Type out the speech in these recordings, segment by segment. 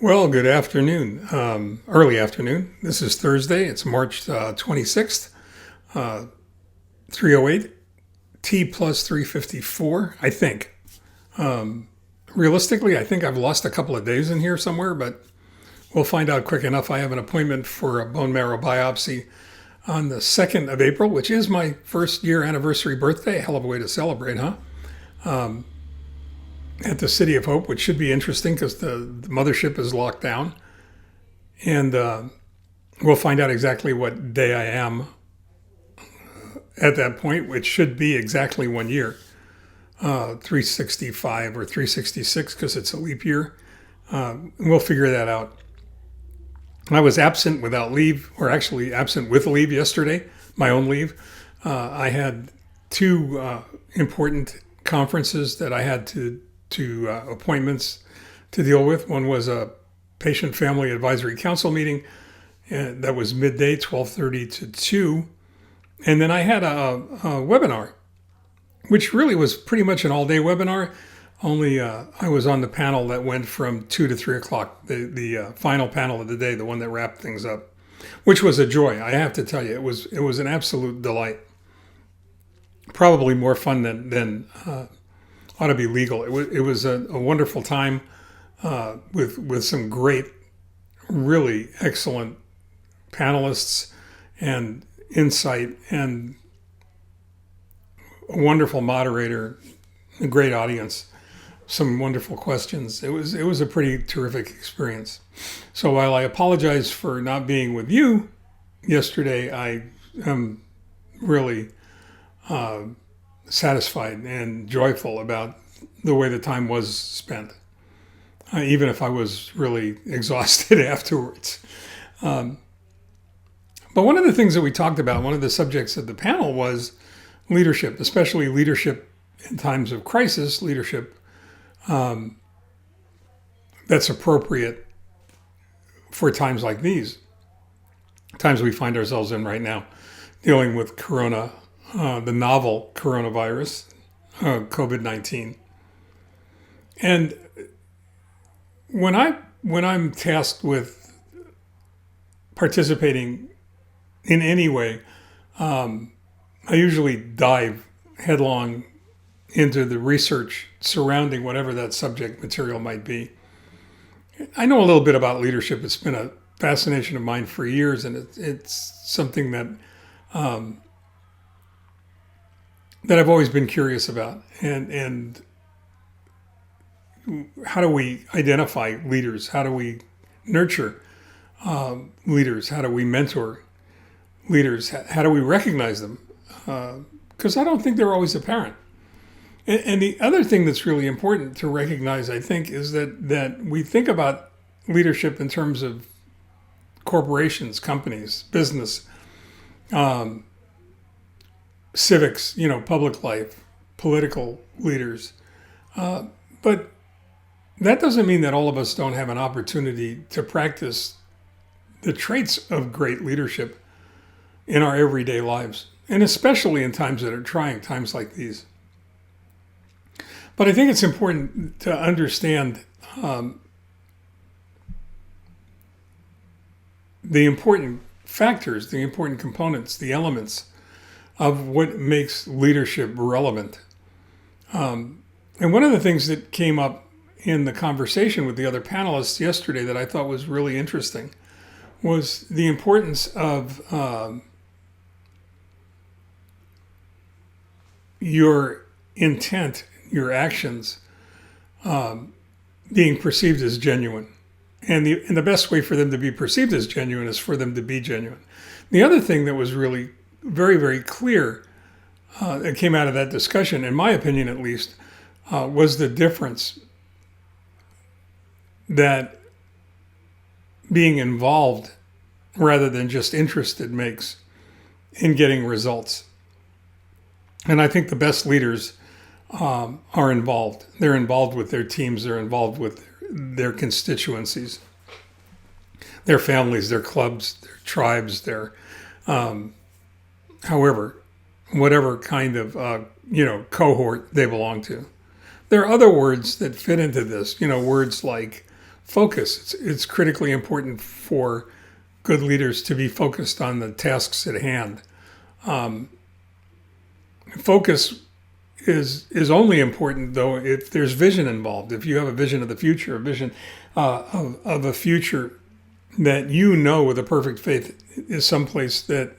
Well, good afternoon, early afternoon. This is Thursday. It's March 26th, 308, T+354, I think. Realistically, I think I've lost a couple of days in here somewhere, but we'll find out quick enough. I have an appointment for a bone marrow biopsy on the 2nd of April, which is my first year anniversary birthday. Hell of a way to celebrate, huh? At the City of Hope, which should be interesting because the mothership is locked down. And we'll find out exactly what day I am at that point, which should be exactly 1 year, 365 or 366 because it's a leap year. We'll figure that out. I was absent without leave, or actually absent with leave yesterday, my own leave. I had two important conferences that I had to appointments to deal with. One was a patient family advisory council meeting, and that was midday, 12:30 to 2. And then I had a webinar, which really was pretty much an all-day webinar, only I was on the panel that went from 2 to 3 o'clock, the final panel of the day, the one that wrapped things up, which was a joy. I have to tell you, it was an absolute delight. Probably more fun than ought to be legal. It was a wonderful time with some great, really excellent panelists and insight and a wonderful moderator, a great audience, some wonderful questions. It was a pretty terrific experience. So while I apologize for not being with you yesterday, I am really satisfied and joyful about the way the time was spent, even if I was really exhausted afterwards. But one of the things that we talked about, one of the subjects of the panel was leadership, especially leadership in times of crisis, leadership that's appropriate for times like these, times we find ourselves in right now, dealing with corona, the novel coronavirus, COVID-19. And when I'm tasked with participating in any way, I usually dive headlong into the research surrounding whatever that subject material might be. I know a little bit about leadership. It's been a fascination of mine for years, and it's something that that I've always been curious about. And how do we identify leaders? How do we nurture leaders? How do we mentor leaders? How do we recognize them? Because I don't think they're always apparent. And the other thing that's really important to recognize, I think, is that we think about leadership in terms of corporations, companies, business, civics, public life, political leaders. But that doesn't mean that all of us don't have an opportunity to practice the traits of great leadership in our everyday lives, and especially in times that are trying, times like these. But I think it's important to understand the important factors, the important components, the elements of what makes leadership relevant. And one of the things that came up in the conversation with the other panelists yesterday that I thought was really interesting was the importance of your intent, your actions being perceived as genuine. And the best way for them to be perceived as genuine is for them to be genuine. The other thing that was really very, very clear that came out of that discussion, in my opinion at least, was the difference that being involved rather than just interested makes in getting results. And I think the best leaders are involved. They're involved with their teams. They're involved with their constituencies, their families, their clubs, their tribes, their whatever kind of cohort they belong to. There are other words that fit into this. Words like focus. It's critically important for good leaders to be focused on the tasks at hand. Focus is only important, though, if there's vision involved. If you have a vision of the future, a vision of a future that you know with a perfect faith is someplace that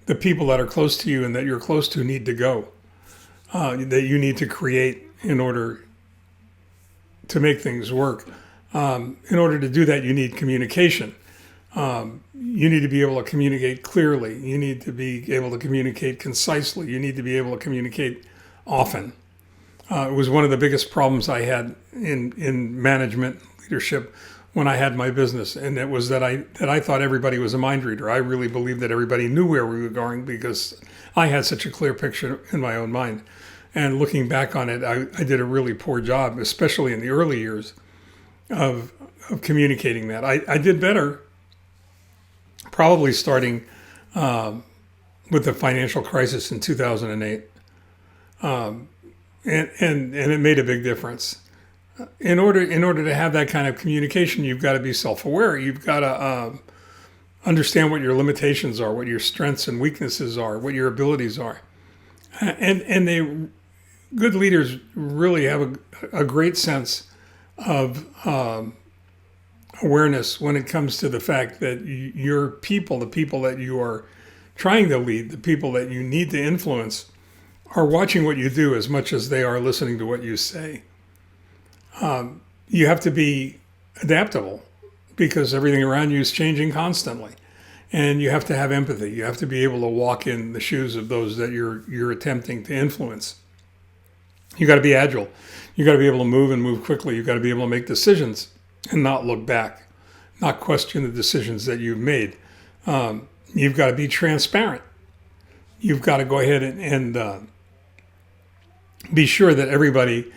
the people that are close to you and that you're close to need to go, that you need to create in order to make things work. In order to do that, you need communication. You need to be able to communicate clearly. You need to be able to communicate concisely. You need to be able to communicate often. It was one of the biggest problems I had in management leadership when I had my business, and it was that I thought everybody was a mind reader. I really believed that everybody knew where we were going because I had such a clear picture in my own mind. And looking back on it, I did a really poor job, especially in the early years, of communicating that. I did better, probably starting with the financial crisis in 2008. And it made a big difference. In order to have that kind of communication, you've got to be self-aware. You've got to understand what your limitations are, what your strengths and weaknesses are, what your abilities are. And good leaders really have a great sense of awareness when it comes to the fact that your people, the people that you are trying to lead, the people that you need to influence, are watching what you do as much as they are listening to what you say. You have to be adaptable because everything around you is changing constantly. And you have to have empathy. You have to be able to walk in the shoes of those that you're attempting to influence. You got to be agile. You got to be able to move and move quickly. You got to be able to make decisions and not look back, not question the decisions that you've made. You've got to be transparent. You've got to go ahead and be sure that everybody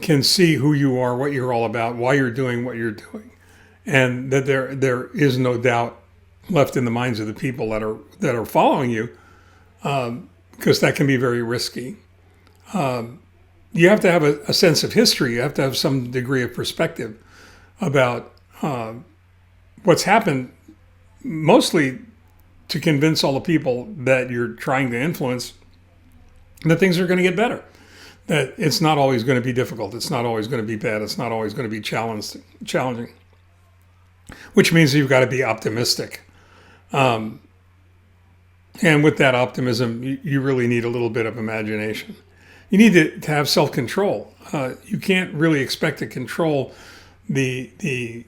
can see who you are, what you're all about, why you're doing what you're doing, and that there is no doubt left in the minds of the people that are following you, because that can be very risky. You have to have a sense of history. You have to have some degree of perspective about what's happened, mostly to convince all the people that you're trying to influence that things are going to get better, that it's not always going to be difficult, it's not always going to be bad, it's not always going to be challenging, which means you've got to be optimistic. And with that optimism, you really need a little bit of imagination. You need to have self-control. You can't really expect to control the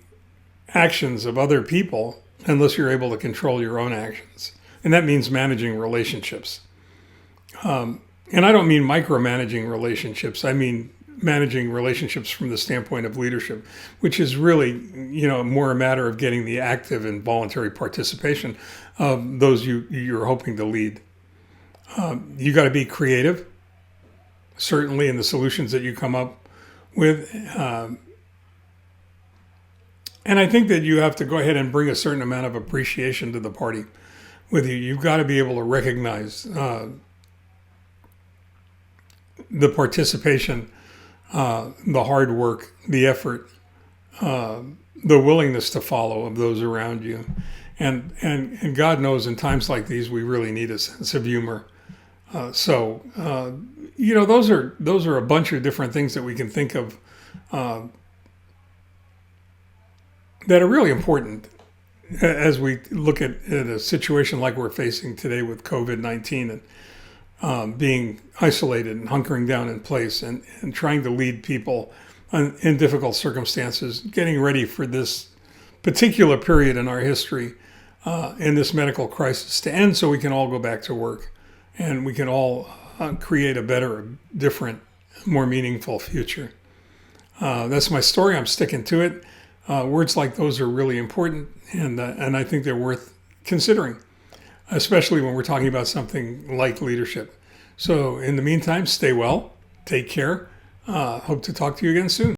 actions of other people unless you're able to control your own actions. And that means managing relationships. And I don't mean micromanaging relationships. I mean managing relationships from the standpoint of leadership, which is really, more a matter of getting the active and voluntary participation of those you're hoping to lead. You got to be creative, certainly in the solutions that you come up with. And I think that you have to go ahead and bring a certain amount of appreciation to the party with you. You've got to be able to recognize the participation, the hard work, the effort, the willingness to follow of those around you. And God knows in times like these, we really need a sense of humor. So those are a bunch of different things that we can think of that are really important as we look at a situation like we're facing today with COVID-19 and being isolated and hunkering down in place and trying to lead people in difficult circumstances, getting ready for this particular period in our history, in this medical crisis to end so we can all go back to work and we can all create a better, different, more meaningful future. That's my story. I'm sticking to it. Words like those are really important, and I think they're worth considering, especially when we're talking about something like leadership. So in the meantime, stay well, take care. Hope to talk to you again soon.